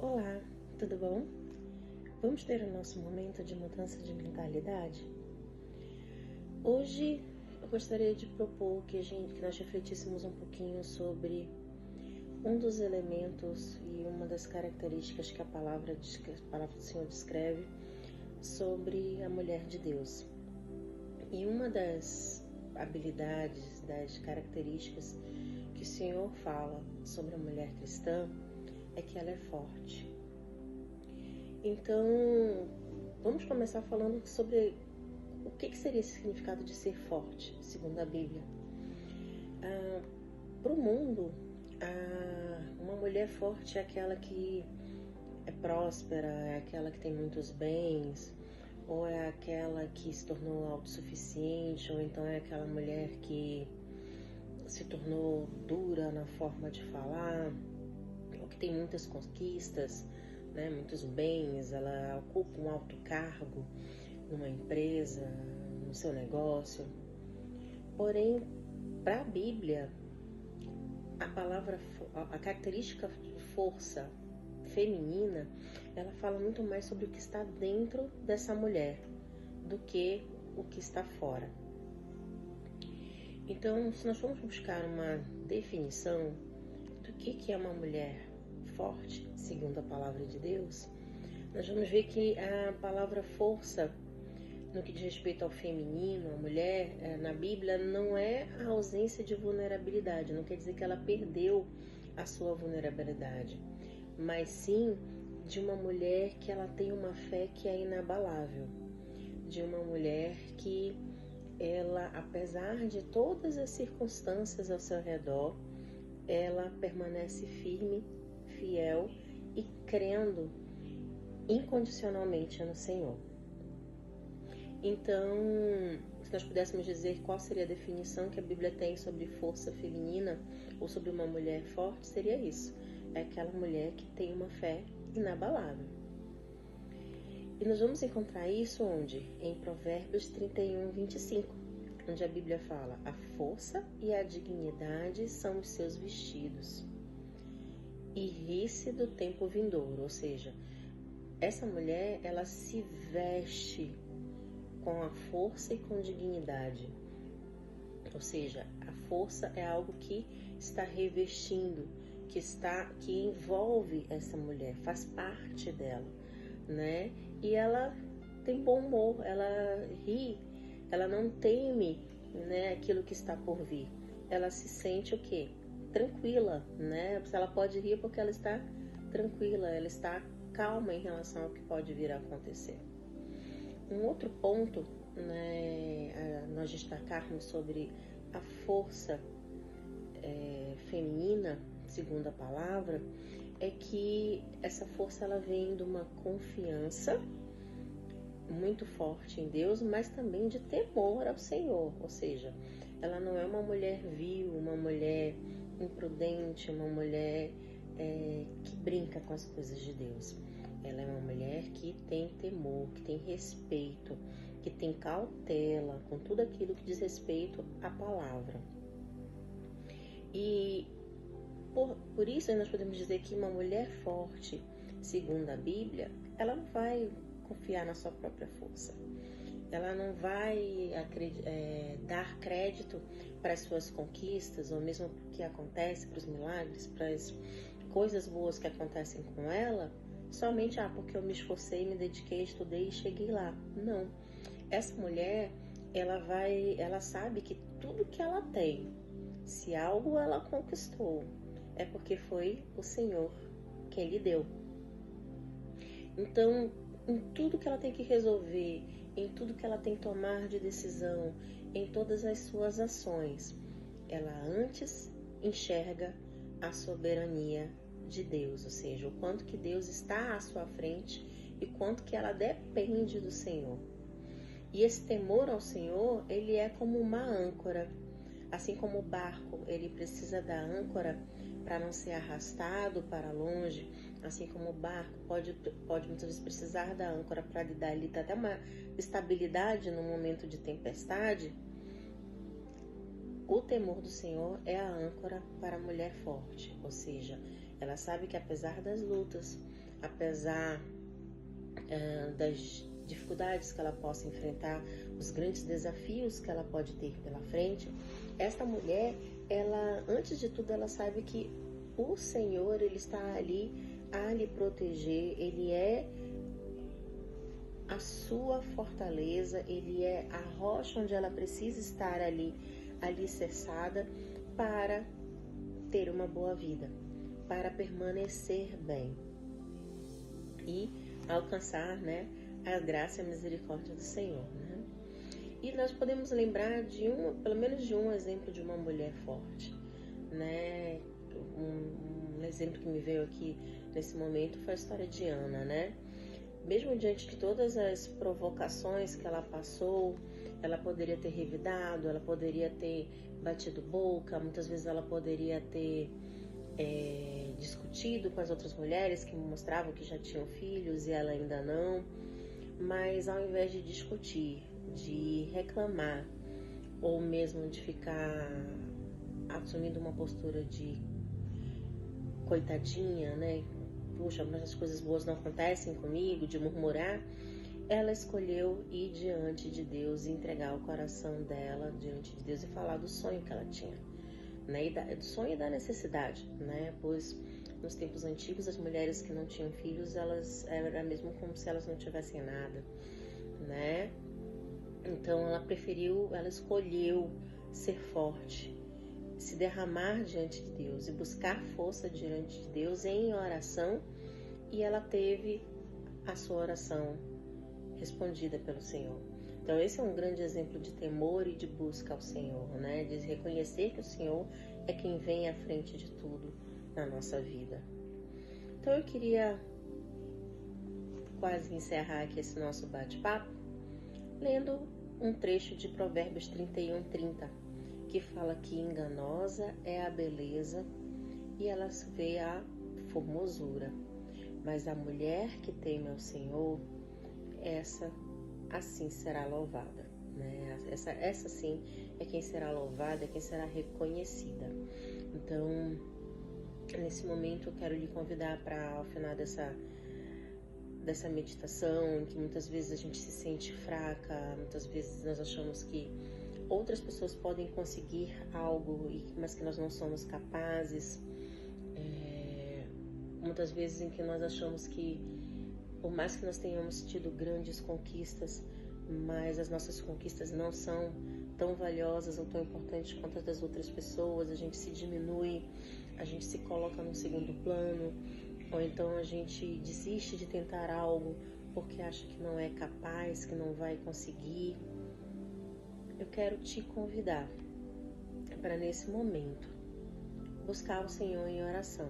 Olá, tudo bom? Vamos ter o nosso momento de mudança de mentalidade? Hoje eu gostaria de propor que nós refletíssemos um pouquinho sobre um dos elementos e uma das características que a palavra do Senhor descreve sobre a mulher de Deus. E uma das habilidades, das características que o Senhor fala sobre a mulher cristã é que ela é forte. Então, vamos começar falando sobre o que seria esse significado de ser forte, segundo a Bíblia. Para o mundo, uma mulher forte é aquela que é próspera, é aquela que tem muitos bens, ou é aquela que se tornou autossuficiente, ou então é aquela mulher que se tornou dura na forma de falar, ou que tem muitas conquistas, né, muitos bens, ela ocupa um alto cargo numa empresa, no seu negócio. Porém, para a Bíblia, a característica força feminina, ela fala muito mais sobre o que está dentro dessa mulher do que o que está fora. Então, se nós formos buscar uma definição do que é uma mulher forte, segundo a palavra de Deus, nós vamos ver que a palavra força, no que diz respeito ao feminino, a mulher, na Bíblia, não é a ausência de vulnerabilidade, não quer dizer que ela perdeu a sua vulnerabilidade, mas sim de uma mulher que ela tem uma fé que é inabalável, de uma mulher que ela, apesar de todas as circunstâncias ao seu redor, ela permanece firme, fiel e crendo incondicionalmente no Senhor. Então, se nós pudéssemos dizer qual seria a definição que a Bíblia tem sobre força feminina ou sobre uma mulher forte, seria isso. É aquela mulher que tem uma fé inabalável. E nós vamos encontrar isso onde? Em Provérbios 31, 25, onde a Bíblia fala: a força e a dignidade são os seus vestidos, e ri-se do tempo vindouro. Ou seja, essa mulher, ela se veste com a força e com dignidade. Ou seja, a força é algo que está revestindo, que envolve essa mulher, faz parte dela, né? E ela tem bom humor, ela ri, ela não teme, né, aquilo que está por vir. Ela se sente o quê? Tranquila, né? Ela pode rir porque ela está tranquila, ela está calma em relação ao que pode vir a acontecer. Um outro ponto, né, nós destacarmos sobre a força feminina, segundo a palavra, é que essa força ela vem de uma confiança muito forte em Deus, mas também de temor ao Senhor. Ou seja, ela não é uma mulher vil, uma mulher imprudente, uma mulher que brinca com as coisas de Deus. Ela é uma mulher que tem temor, que tem respeito, que tem cautela com tudo aquilo que diz respeito à palavra. E por isso nós podemos dizer que uma mulher forte, segundo a Bíblia, ela não vai confiar na sua própria força. Ela não vai dar crédito para as suas conquistas, ou mesmo para o que acontece, para os milagres, para as coisas boas que acontecem com ela, somente porque eu me esforcei, me dediquei, estudei e cheguei lá. Não. Essa mulher, ela sabe que tudo que ela tem, se algo ela conquistou, é porque foi o Senhor quem lhe deu. Então, em tudo que ela tem que resolver, em tudo que ela tem que tomar de decisão, em todas as suas ações, ela antes enxerga a soberania de Deus, ou seja, o quanto que Deus está à sua frente e quanto que ela depende do Senhor. E esse temor ao Senhor, ele é como uma âncora. Assim como o barco, ele precisa da âncora para não ser arrastado para longe, assim como o barco pode muitas vezes precisar da âncora para lhe dar até uma estabilidade no momento de tempestade, o temor do Senhor é a âncora para a mulher forte, ou seja, ela sabe que apesar das lutas, apesar das dificuldades que ela possa enfrentar, os grandes desafios que ela pode ter pela frente, esta mulher, ela, antes de tudo, ela sabe que o Senhor, Ele está ali a lhe proteger, Ele é a sua fortaleza, Ele é a rocha onde ela precisa estar ali alicerçada para ter uma boa vida, para permanecer bem e alcançar, né, a graça e a misericórdia do Senhor, né? E nós podemos lembrar de pelo menos de um exemplo de uma mulher forte, né? Um exemplo que me veio aqui nesse momento foi a história de Ana, né? Mesmo diante de todas as provocações que ela passou, ela poderia ter revidado, ela poderia ter batido boca, muitas vezes ela poderia ter discutido com as outras mulheres que mostravam que já tinham filhos e ela ainda não, mas ao invés de discutir, de reclamar ou mesmo de ficar assumindo uma postura de coitadinha, né? Puxa, mas as coisas boas não acontecem comigo, de murmurar, ela escolheu ir diante de Deus e entregar o coração dela diante de Deus e falar do sonho que ela tinha, né? E do sonho e da necessidade, né? Pois nos tempos antigos as mulheres que não tinham filhos, elas era mesmo como se elas não tivessem nada, né? Então ela escolheu ser forte, se derramar diante de Deus e buscar força diante de Deus em oração, e ela teve a sua oração respondida pelo Senhor. Então esse é um grande exemplo de temor e de busca ao Senhor, né? De reconhecer que o Senhor é quem vem à frente de tudo na nossa vida. Então eu queria quase encerrar aqui esse nosso bate-papo lendo um trecho de Provérbios 31:30, que fala que enganosa é a beleza e ela vê a formosura, mas a mulher que teme ao Senhor, essa assim será louvada, né? Essa sim é quem será louvada, é quem será reconhecida. Então, nesse momento eu quero lhe convidar para, ao final dessa meditação, em que muitas vezes a gente se sente fraca, muitas vezes nós achamos que outras pessoas podem conseguir algo, mas que nós não somos capazes. Muitas vezes em que nós achamos que, por mais que nós tenhamos tido grandes conquistas, mas as nossas conquistas não são tão valiosas ou tão importantes quanto as das outras pessoas, a gente se diminui, a gente se coloca no segundo plano, ou então a gente desiste de tentar algo porque acha que não é capaz, que não vai conseguir. Eu quero te convidar para, nesse momento, buscar o Senhor em oração.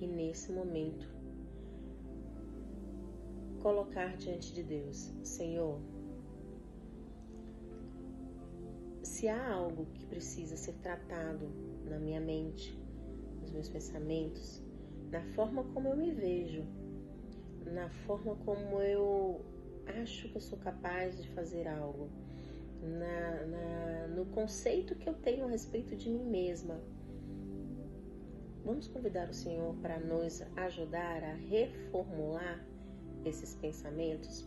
E nesse momento, colocar diante de Deus: Senhor, se há algo que precisa ser tratado na minha mente, nos meus pensamentos, na forma como eu me vejo, na forma como eu acho que eu sou capaz de fazer algo, no conceito que eu tenho a respeito de mim mesma, vamos convidar o Senhor para nos ajudar a reformular esses pensamentos,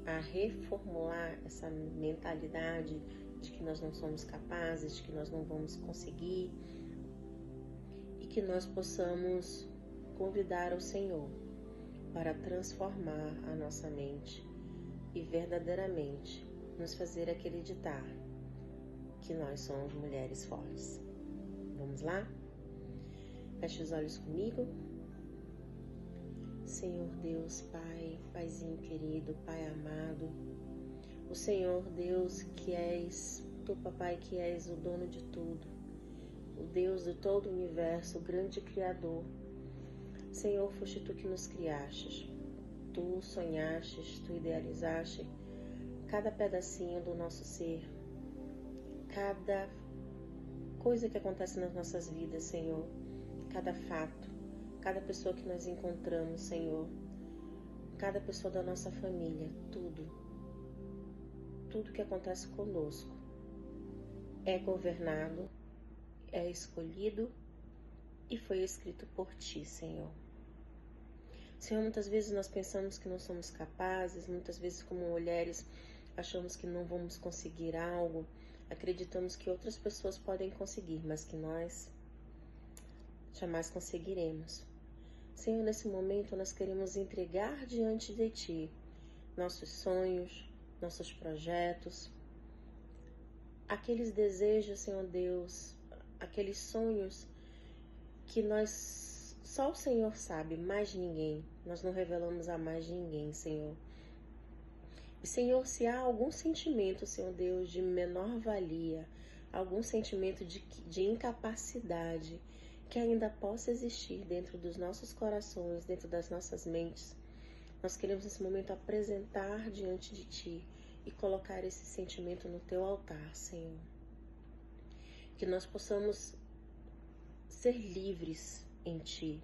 a reformular essa mentalidade de que nós não somos capazes, de que nós não vamos conseguir, e que nós possamos convidar o Senhor para transformar a nossa mente e verdadeiramente nos fazer acreditar que nós somos mulheres fortes. Vamos lá? Feche os olhos comigo. Senhor Deus, Pai, Paizinho querido, Pai amado, o Senhor Deus que és, Tu, Papai, que és o dono de tudo, o Deus de todo o universo, o grande Criador. Senhor, foste Tu que nos criastes, Tu sonhastes, Tu idealizaste cada pedacinho do nosso ser, cada coisa que acontece nas nossas vidas, Senhor, cada fato, cada pessoa que nós encontramos, Senhor, cada pessoa da nossa família, tudo que acontece conosco é governado, é escolhido e foi escrito por Ti, Senhor. Senhor, muitas vezes nós pensamos que não somos capazes, muitas vezes como mulheres achamos que não vamos conseguir algo, acreditamos que outras pessoas podem conseguir, mas que nós jamais conseguiremos. Senhor, nesse momento nós queremos entregar diante de Ti nossos sonhos, nossos projetos, aqueles desejos, Senhor Deus, aqueles sonhos que só o Senhor sabe, mais ninguém. Nós não revelamos a mais ninguém, Senhor. E, Senhor, se há algum sentimento, Senhor Deus, de menor valia, algum sentimento de incapacidade que ainda possa existir dentro dos nossos corações, dentro das nossas mentes, nós queremos nesse momento apresentar diante de Ti e colocar esse sentimento no Teu altar, Senhor. Que nós possamos ser livres em Ti.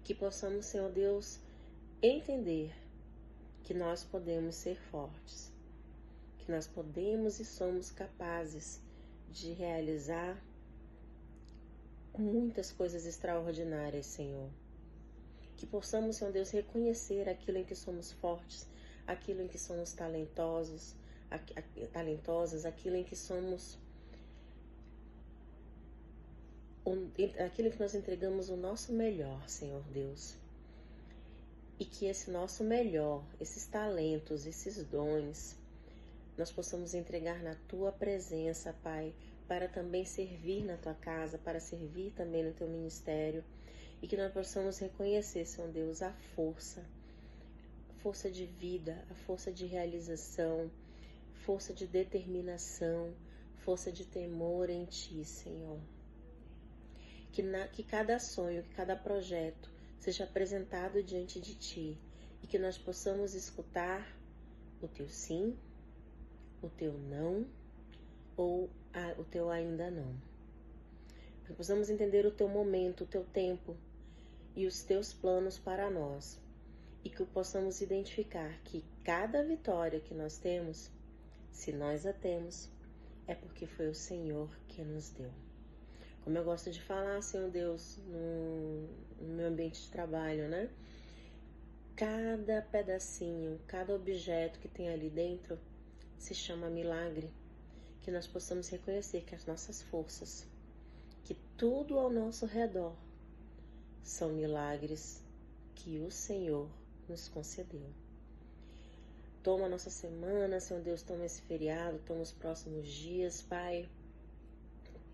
Que possamos, Senhor Deus, entender que nós podemos ser fortes. Que nós podemos e somos capazes de realizar muitas coisas extraordinárias, Senhor. Que possamos, Senhor Deus, reconhecer aquilo em que somos fortes, aquilo em que somos talentosas, aquilo em que somos, aquilo em que nós entregamos o nosso melhor, Senhor Deus. E que esse nosso melhor, esses talentos, esses dons, nós possamos entregar na Tua presença, Pai, para também servir na Tua casa, para servir também no Teu ministério. E que nós possamos reconhecer, Senhor Deus, a força de vida, a força de realização, força de determinação, força de temor em Ti, Senhor. Que cada sonho, que cada projeto seja apresentado diante de Ti e que nós possamos escutar o Teu sim, o Teu não ou o Teu ainda não. Que possamos entender o Teu momento, o Teu tempo e os Teus planos para nós. E que possamos identificar que cada vitória que nós temos, se nós a temos, é porque foi o Senhor que nos deu. Como eu gosto de falar, Senhor Deus, no meu ambiente de trabalho, né? Cada pedacinho, cada objeto que tem ali dentro se chama milagre. Que nós possamos reconhecer que as nossas forças, que tudo ao nosso redor são milagres que o Senhor nos concedeu. Toma a nossa semana, Senhor Deus, toma esse feriado, toma os próximos dias, Pai.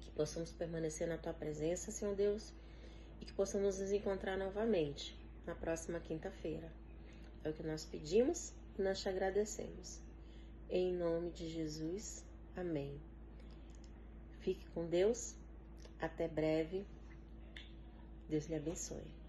Que possamos permanecer na Tua presença, Senhor Deus, e que possamos nos encontrar novamente na próxima quinta-feira. É o que nós pedimos e nós te agradecemos. Em nome de Jesus, amém. Fique com Deus, até breve. Deus lhe abençoe.